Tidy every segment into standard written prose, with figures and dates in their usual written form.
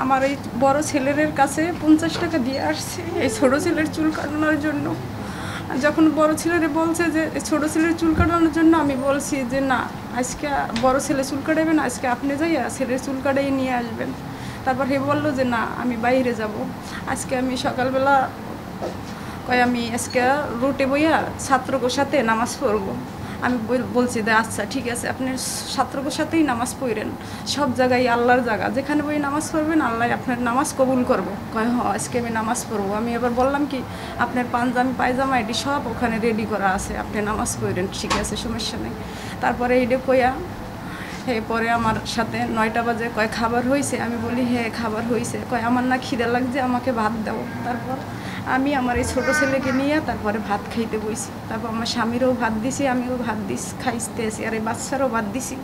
আমার এই বড় ছেলের কাছে 50 টাকা দিয়ে আসছি এই ছোট ছেলের চুল কাটানোর জন্য। যখন বড় ছেলেরে বলছে যে ছোট ছেলের চুল কাটানোর জন্য, আমি বলছি যে না, আজকে বড় ছেলে চুল কাটাবেন, আজকে আপনি যাইয়া ছেলের চুল কাটাই নিয়ে আসবেন। তারপর হে বললো যে না, আমি বাইরে যাব। আজকে আমি সকালবেলা আমি আজকে রুটে বইয়া ছাত্রদের সাথে নামাজ পড়বো। আমি বলছি যে আচ্ছা ঠিক আছে, আপনি ছাত্রদের সাথেই নামাজ পড়েন, সব জায়গায় আল্লাহর জায়গা, যেখানে বই নামাজ পড়বেন আল্লাহ আপনার নামাজ কবুল করবো। কয় হ, আজকে আমি নামাজ পড়বো। আমি এবার বললাম কি, আপনার পাঞ্জাবি পায়জামা এটি সব ওখানে রেডি করা আছে, আপনি নামাজ পড়েন, ঠিক আছে, সমস্যা নেই। তারপরে এইটা কইয়া পরে আমার সাথে 9টা বাজে কয় খাবার হয়েছে। আমি বলি হ্যাঁ খাবার হয়েছে। কয় আমার না খিদে লাগছে, আমাকে ভাত দাও। তারপর আমি আমার এই ছোটো ছেলেকে নিয়ে তারপরে ভাত খাইতে বইছি। তারপর আমার স্বামীরও ভাত দিছি, আমিও ভাত খাইতেছি, আর এই বাচ্চারও ভাত দিছি।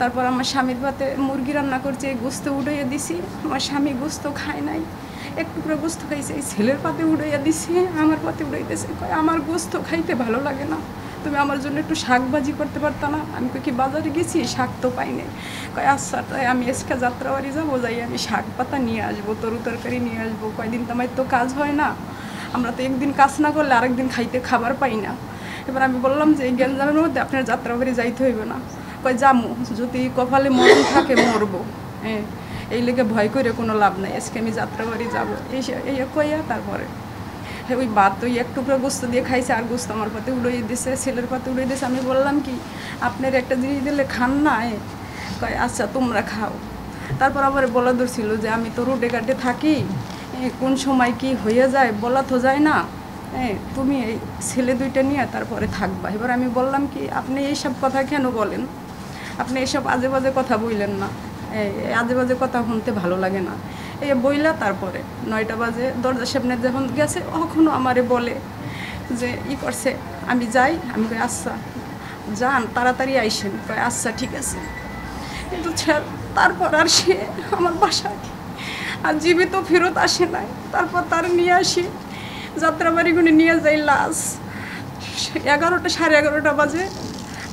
তারপর আমার স্বামীর পাতে মুরগি রান্না করছে, গোস্ত উড়াইয়া দিছি। আমার স্বামী গোস্ত খায় নাই, একটু করে গোস্ত খাইছে। এই ছেলের পাতে উড়াইয়া দিছি, আমার পাতে উড়াইতেছে। কয় আমার গোস্ত খাইতে ভালো লাগে না, তুমি আমার জন্য একটু শাক ভাজি করতে পারতো না। আমি কি বাজারে গেছি, শাক তো পাই নাই। কয় আচ্ছা, তাই আমি আজকে যাত্রাবাড়ি যাবো, যাই আমি শাক পাতা নিয়ে আসবো, তরু তরকারি নিয়ে আসবো। কয়দিন তো আমার তো কাজ হয় না, আমরা তো একদিন কাজ না করলে আরেকদিন খাবার পাই না। এবার আমি বললাম যে এই গ্যাঞ্জামের মধ্যে আপনার যাত্রাবাড়ি যাইতে হইবে না। কয় যামু, যদি কপালে মরণ থাকে মরবো, হ্যাঁ, এই লেগে ভয় করে কোনো লাভ নাই, আজকে আমি যাত্রাবাড়ি যাবো। এই কইয়া তারপরে ওই ভাত ওই এক টুকরো গোস্ত দিয়ে খাইছে, আর গোস্ত আমার পাতে উড়িয়ে দিছে, ছেলের পাতে উড়িয়ে দিছে। আমি বললাম কি, আপনার একটা জিনিস দিলে খান না? কয় আচ্ছা তোমরা খাও। তারপর আবার বলা ধরছিল যে আমি তো রোডে ঘাটে থাকি, কোন সময় কি হয়ে যায় বলা তো যায় না, তুমি এই ছেলে দুইটা নিয়ে তারপরে থাকবা। এবার আমি বললাম কি, আপনি এইসব কথা কেন বলেন? আপনি এইসব আজে বাজে কথা বললেন না, আজে বাজে কথা শুনতে ভালো লাগে না। এই বইলা তারপরে 9টা বাজে দরজার সামনে যখন গেছে, কখনো আমারে বলে যে করছে, আমি যাই। আমি কই আচ্ছা যান, তাড়াতাড়ি আইসেন। কয় আচ্ছা ঠিক আছে। কিন্তু তারপর আর সে আমার বাসায় আর জীবিত ফেরত আসে নাই। তারপর তার নিয়ে আসি, যাত্রাবাড়িগুলি নিয়ে যাই লাশ 11টা সাড়ে 11টা বাজে।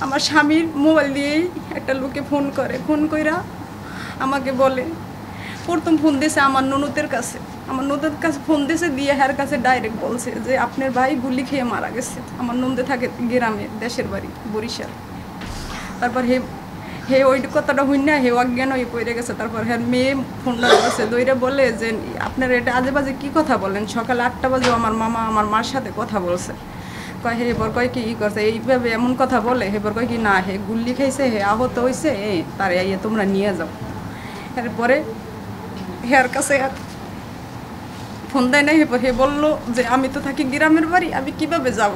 আমার স্বামীর মোবাইল দিয়েই একটা লোকে ফোন কইরা আমাকে বলে, প্রথম ফোন দিয়েছে আমার ননদের কাছে, আমার ননদের কাছে ফোন দিয়েছে, দিয়ে হের কাছে ডাইরেক্ট বলছে যে আপনার ভাই গুলি খেয়ে মারা গেছে। আমার ননদে থাকে গ্রামে, দেশের বাড়ি বরিশাল। তারপর হে ওই কথাটা হই না, হে অজ্ঞান হয়ে পড়ে গেছে। তারপর হ্যাঁ মেয়ে ফোনটা করেছে, দইরে বলে যে আপনারা এটা আজে বাজে কী কথা বলেন, সকাল 8টা বাজেও আমার মামা আমার মার সাথে কথা বলছে। কয় হে এবার কয় কি করছে, এইভাবে এমন কথা বলে। হেবার কয় কি না, হে গুল্লি খাইছে, হে আহত হয়েছে, তারে আইয়ে তোমরা নিয়ে যাও। এরপরে হেয়ার কাছে আর ফোন দেয় নাই। হে বললো যে আমি তো থাকি গ্রামের বাড়ি, আমি কিভাবে যাব?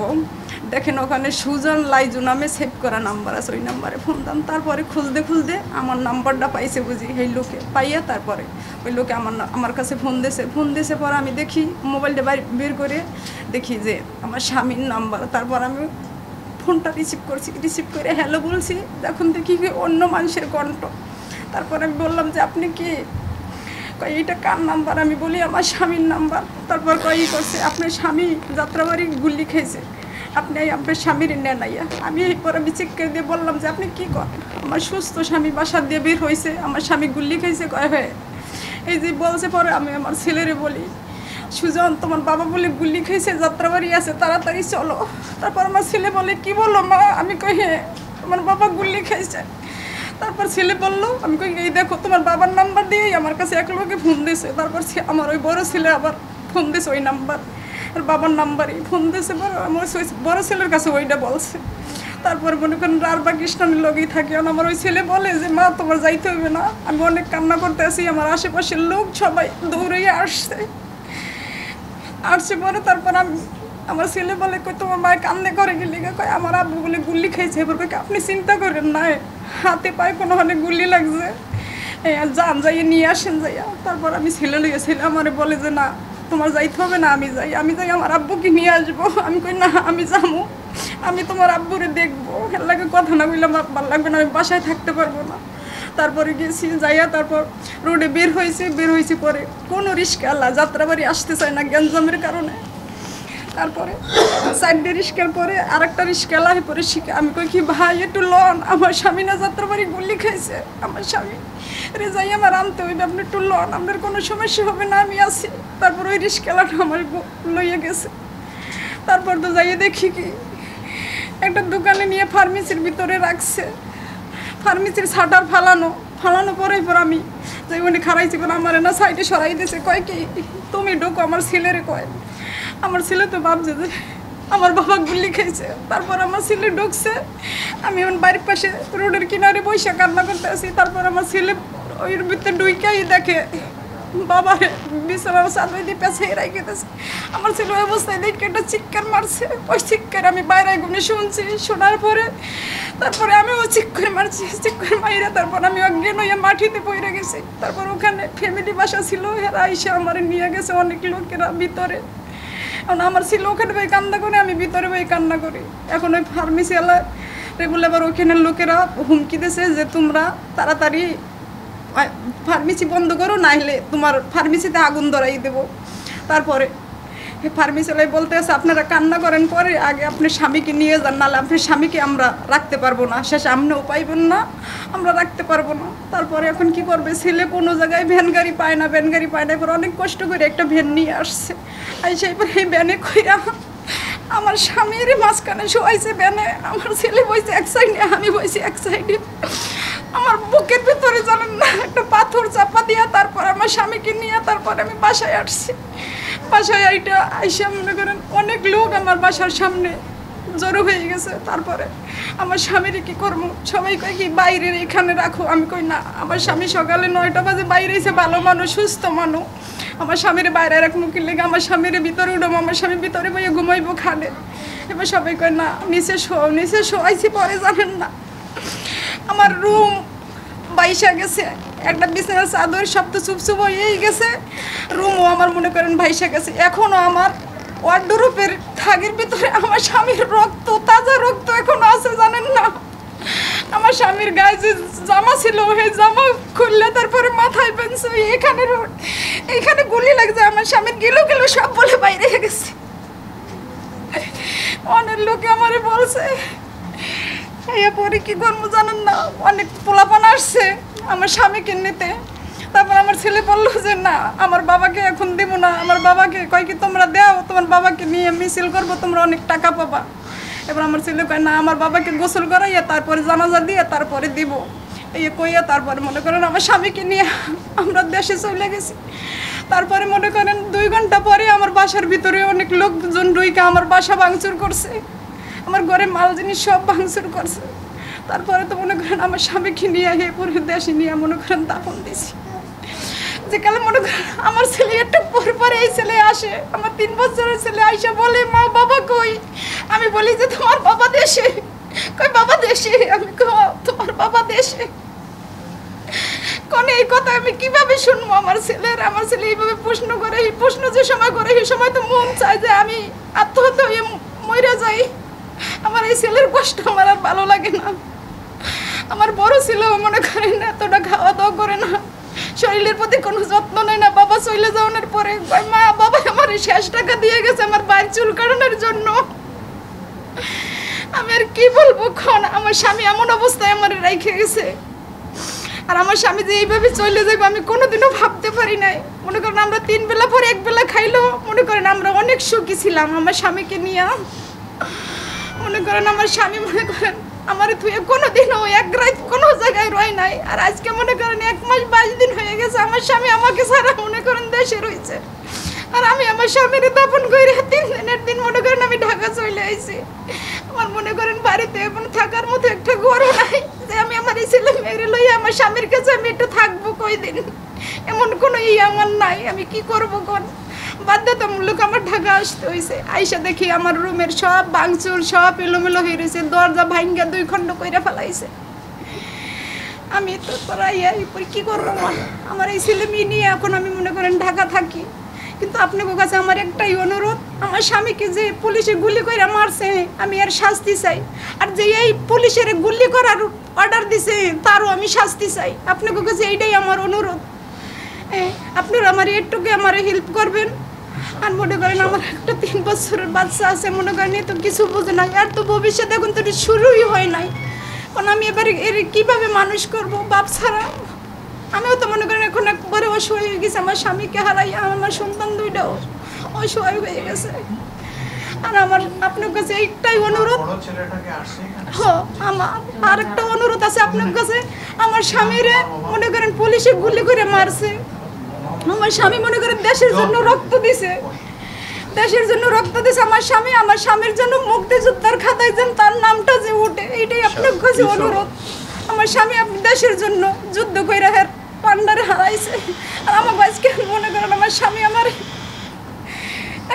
দেখেন ওখানে সুজন লাইজু নামে সেভ করা নাম্বার আছে, ওই নাম্বারে ফোন দাম। তারপরে খুঁজতে আমার নাম্বারটা পাইছে বুঝি, সেই লোকে পাইয়া তারপরে ওই লোকে আমার কাছে ফোন দিয়েছে। পরে আমি দেখি মোবাইলটা বের করে দেখি যে আমার স্বামীর নাম্বার। তারপর আমি ফোনটা রিসিভ করে হ্যালো বলছি, যখন দেখি অন্য মানুষের কণ্ঠ। তারপর আমি বললাম যে আপনি কি? এইটা কার নাম্বার? আমি বলি আমার স্বামীর নাম্বার। তারপর করছে, আপনার স্বামী যাত্রাবাড়ি গুল্লি খেয়েছে, আপনি আপনার স্বামীর নেন আইয়া। আমি পরে চিৎকার দিয়ে বললাম যে আপনি কি করেন? আমার সুস্থ স্বামী বাসার দিয়ে বের হয়েছে, আমার স্বামী গুল্লি খেয়েছে। কয় হয়ে এই যে বলছে। পরে আমি আমার ছেলেরে বলি, সুজন তোমার বাবা বলে গুল্লি খেয়েছে, যাত্রাবাড়ি আছে, তাড়াতাড়ি চলো। তারপর আমার ছেলে বলে কি বলো মা? আমি কই হ্যাঁ আমার বাবা গুল্লি খেয়েছে। তারপর ছেলে বললো, আমি কই এই দেখো তোমার বাবার নাম্বার দিয়েই আমার কাছে এক লোকে ফোন দিয়েছে। তারপর আমার ওই বড় ছেলে আবার ফোন দিয়েছে ওই নাম্বার, আর বাবার নাম্বারই ফোন দিয়েছে। আমার বড় ছেলের কাছে ওইটা বলছে। তারপর মনে করেন রার বা কৃষ্ণানের লগেই থাকে। আমার ওই ছেলে বলে যে মা তোমার যাইতে হবে না, আমি অনেক কান্না করতে আসি। আমার আশেপাশের লোক সবাই দৌড়িয়ে আসছে। পরে তারপর আমার ছেলে বলে কই তোমার মায়ের কান্নে করে গেলি? কয় আমার আব্বু বলে গুল্লি খাইছে। এবার কই আপনি চিন্তা করেন না, হাতে পায়ে কোনোখানে গুল্লি লাগছে, যান যাইয়ে নিয়ে আসেন যাইয়া। তারপর আমি ছেলে আমারে বলে যে না তোমার যাইতে হবে না, আমি যাই আমার আব্বুকে নিয়ে আসবো। আমি কই না আমি যাবো, আমি তোমার আব্বুরে দেখবো, এর লাগে কথা না বললে আমার ভালো লাগবে না, আমি বাসায় থাকতে পারবো না। তারপরে গেছি যাইয়া, তারপর রোডে বের হয়েছে। পরে কোনো রিস্কা আল্লাহ যাত্রাবাড়ি আসতে চায় না গ্যাঞ্জামের কারণে। তারপরে সাইডে রিস্কার পরে আরেকটা রিস্কা লাহে পরে শিখে আমি কই কি ভাই একটু লন, আমার স্বামী না যাত্রাবাড়ি গুলি খাইছে, আমার স্বামী রেজাই আমার আনতে হইবে, আপনি একটু লন, আপনার কোনো সমস্যা হবে না, আমি আছি। তারপর ওই রিস্কালাটা আমার লইয়া গেছে। তারপর তো যাইয়ে দেখি কি একটা দোকানে নিয়ে ফার্মেসির ভিতরে রাখছে, ফার্মেসির শাটার ফালানো পরে পর আমি যাই উনি খারাইছি করে আমার না সাইডে সরাই দিয়েছে, কয় কি তুমি ঢোকো, আমার ছেলেরে কয়। আমার ছেলে তো ভাবছে যে আমার বাবা গুলি খাইছে। তারপর আমার ছেলে ঢুকছে, আমি এখন বাড়ির পাশে রোডের কিনারে বসে কান্না করতে আসি। তারপর আমার ছেলে ওই ভিতরে ঢুইকাই দেখে বাবা বিছানার চাদর দিয়ে পেঁচাই রাখতেছে। আমার ছেলে ওই অবস্থায় দেখে একটা চিৎকার মারছে, ওই চিৎকার আমি বাইরে ঘুমে শুনছি। শোনার পরে তারপরে আমিও চিৎ করে মারছি, চিৎ করে মাইরা তারপর আমি অজ্ঞান হইয়া মাটিতে পড়ে গেছি। তারপর ওখানে ফ্যামিলি বাসা ছিল, এরা এসে আমার নিয়ে গেছে অনেক লোকেরা ভিতরে। এখন আমার ছিল ওখানে বই কান্না করে, আমি ভিতরে বই কান্না করি। এখন ওই ফার্মেসিওয়ালা বলে আবার ওখানের লোকেরা হুমকি দিয়েছে যে তোমরা তাড়াতাড়ি ফার্মেসি বন্ধ করো, নাইলে তোমার ফার্মেসিতে আগুন ধরাই দেবো। তারপরে ফার্মেসিওয়ালাই বলতে আছে আপনারা কান্না করেন, পরে আগে আপনার স্বামীকে নিয়ে যান, নাহলে আপনার স্বামীকে আমরা রাখতে পারবো না, শেষে আপনিও পাইবেন না, আমরা রাখতে পারবো না। তারপরে এখন কি করবে, ছেলে কোনো জায়গায় ভ্যান গাড়ি পায় না, এবার অনেক কষ্ট করে একটা ভ্যান নিয়ে আসছে। আইসা এবার এই ভ্যানে কইরা আমার স্বামীর মাঝখানে শোয়াইছে ভ্যানে, আমার ছেলে বইছে এক সাইডে, আমি বইছি এক সাইডে। আমার বুকের ভিতরে জানেন না একটা পাথর চাপা দিয়া তারপর আমার স্বামীকে নিয়ে তারপর আমি বাসায় আসছি। বাসায় এইটা আইসা মনে করেন অনেক লোক আমার বাসার সামনে জড়ো হয়ে গেছে। তারপরে আমার স্বামীর কি করবো, সবাই কয় কি বাইরে এখানে রাখো, আমি কই না, আমার স্বামী সকালে 9টা বাজে বাইরে এসে, ভালো মানুষ সুস্থ মানুষ, আমার স্বামীর বাইরে রাখবো কি লেগে, আমার স্বামীর ভিতরে উঠবো, আমার স্বামী ভিতরে বইয়ে ঘুমাইবো খালে। এবার সবাই কয় না নিচে শোয়াইছি। পরে জানেন না আমার রুম বাইসা গেছে, একটা বিছানার চাদর সব তো চুপচুপ হয়েই গেছে, রুমও আমার মনে করেন ভাইসা গেছে। এখনও আমার ওয়ার্ডরোবের থাগের ভিতরে আমার স্বামীর রক্ত, তাজা রক্ত এখনো আছে জানেন না। আমার স্বামীর গায়ে যে জামা ছিল সেই জামা খুললে তারপরে মাথায় পেনছে, এইখানে গুলি লাগছে, আমার স্বামীর গিলো সব বলে বাইরে গেছে। অনেক লোকে আমারে বলছে, এরপরে কি করবো জানেন না, অনেক পোলাপান আসছে আমার স্বামীকে নিতে। তারপর আমার ছেলে বললো যে না, আমার বাবাকে এখন দেব না, আমার বাবাকে কয় কি তোমরা দাও, তোমার বাবাকে নিয়ে মিছিল করবো, তোমরা অনেক টাকা পাবা। এবার আমার ছেলে কয় না, আমার বাবাকে গোসল করাইয়া তারপরে জানাজা দিয়ে তারপরে দিব, এই কইয়া তারপরে মনে করেন আমার স্বামীকে নিয়ে আমরা দেশে চলে গেছি। তারপরে মনে করেন 2 ঘন্টা পরে আমার বাসার ভিতরে অনেক লোকজন ঢুইকা আমার বাসা ভাঙচুর করছে, আমার ঘরে মাল জিনিস সব ভাঙচুর করছে। তারপরে তো মনে করেন আমার স্বামীকে নিয়ে পরে দেশে নিয়ে মনে করেন দাফন দিয়েছি। যে কালে মনে করেন আমার ছেলে একটু পরে এই ছেলে আসে, আমার 3 বছরের ছেলে আইসা বলে মা বাবা কই, আমি বলি যে তোমার বাবা দেশে, কই বাবা দেশে, আমি তোমার বাবা দেশে। কোন এই কথা আমি কিভাবে শুনবো আমার ছেলে এইভাবে প্রশ্ন করে, এই প্রশ্ন যে সময় করে সেই সময় তো মন চায় যে আমি আত্মহত্যা হয়ে মরে যাই। আমার এই ছেলের কষ্ট আমার আর ভালো লাগে না। আমার বড় ছিল মনে করেন এতটা খাওয়া দাওয়া করে না, শরীরের প্রতি কোনো যত্ন নেয় না। বাবা চলে যাওয়ার পরে মা বাবা আমার শেষ টাকা দিয়ে গেছে আমার বাড়ির চুল কাটানোর জন্য। আমি আর কি বলবো, আমার স্বামী এমন অবস্থায় আমার রেখে গেছে। আর আমার স্বামী যে এইভাবে চলে যাবে আমি কোনোদিনও ভাবতে পারি নাই। মনে করেন আমরা 3 বেলা পরে 1 বেলা খাইলো, মনে করেন আমরা অনেক সুখী ছিলাম আমার স্বামীকে নিয়ে। মনে করেন আমার স্বামী মনে করেন আমার থুয়ে কোনোদিনও 1 রাত কোনো জায়গায় রয় নাই। আর আজকে মনে করেন 1 মাস 22 দিন হয়ে গেছে আমার স্বামী আমাকে ছাড়া মনে করেন দেশে রয়েছে। আর আমি আমার স্বামীর দাফন করে 3 দিনের দিন মনে করেন আমি ঢাকা চলে আইছি। আমার মনে করেন বাড়িতে এখন থাকার মতো একটা ঘরও নাই যে আমি আমার এই ছেলে মেয়েরে লইয়া আমার স্বামীর কাছে আমি একটু থাকবো কয়দিন, এমন কোনো আমার নাই। আমি কি করবো কোন, বাধ্যতামূলক আমার ঢাকা আসতে হয়েছে। আইসা দেখি আমার রুমের সব ভাঙচুর, সব এলোমেলো হয়ে রয়েছে, দরজা ভাঙ্গা 2 খণ্ড কইরা ফেলাইছে। আমি তো তোরাইয়া এরপরে কি করবো, আমার এই ছেলে মেয়ে নিয়ে এখন আমি মনে করেন ঢাকা থাকি। কিন্তু আপনার কাছে আমার একটাই অনুরোধ, আমার স্বামীকে যে পুলিশে গুলি করে মারছে আমি এর শাস্তি চাই। আর যে এই পুলিশের গুলি করার অর্ডার দিছে তারও আমি শাস্তি চাই। আপনার কাছে এইটাই আমার অনুরোধ। আপনারা আমার একটুকে আমার হেল্প করবেন। আর মনে করেন আমার একটা 3 বছরের বাচ্চা আছে, মনে করেন এ তো কিছু বোঝে না, আর তো ভবিষ্যৎ এখন তো শুরুই হয় নাই। কারণ আমি এবারে এর কীভাবে মানুষ করব বাপ ছাড়া? আমিও তো মনে করেন এখন একবারে অসহায় হয়ে গেছি, আমার স্বামীকে হারাই, আমার সন্তান দুইটাও অসহায় হয়ে গেছে। আর আমার আপনার কাছে একটাই অনুরোধ, আমার আর একটা অনুরোধ আছে আপনার কাছে। আমার স্বামীরে মনে করেন পুলিশে গুলি করে মারছে, আমার স্বামী মনে করেন দেশের জন্য রক্ত দিছে, দেশের জন্য রক্ত দিছে আমার স্বামী। আমার স্বামীর জন্য মুক্তিযোদ্ধার খাতায় যেন তার নামটা যে উঠে, এইটাই আপনার কাছে অনুরোধ। আমার স্বামী আপনি দেশের জন্য যুদ্ধ করে পান্ডারে হারাইছে, আর আমার আজকে মনে করেন আমার স্বামী আমার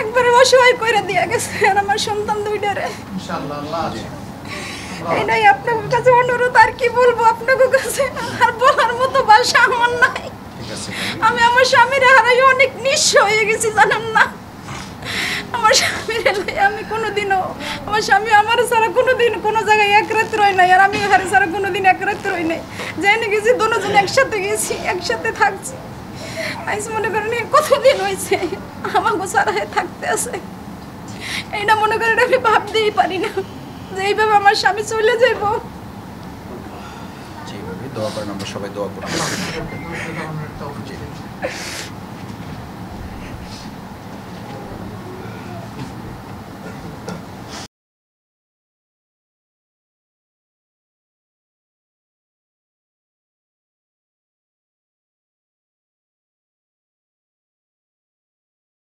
একবারে অসহায় করে দিয়ে গেছে, আর আমার সন্তান দুইটারে। এটাই আপনার কাছে অনুরোধ, আর কি বলবো আপনার কাছে, আর বলার মতো ভাষা আমার নাই। আমি আমার স্বামীর হারাই অনেক নিঃস্ব হয়ে গেছি, জানেন না। আমার স্বামীর আমি কোনোদিনও, আমার স্বামী আমার ছাড়া কোনোদিন কোনো জায়গায় এক রাত রই নাই, আর আমি হারে ছাড়া কোনোদিন এক রাত রই নাই। জেনে গেছি দুজন একসাথে গেছি, একসাথে থাকছি। আজ মনে করেন কতদিন হয়েছে আমাকে ছাড়া থাকতে আছে, এইটা মনে করেন আমি ভাবতেই পারি না যে এইভাবে আমার স্বামী চলে যাইব। দোয়া করেন, আমরা সবাই দোয়া করি।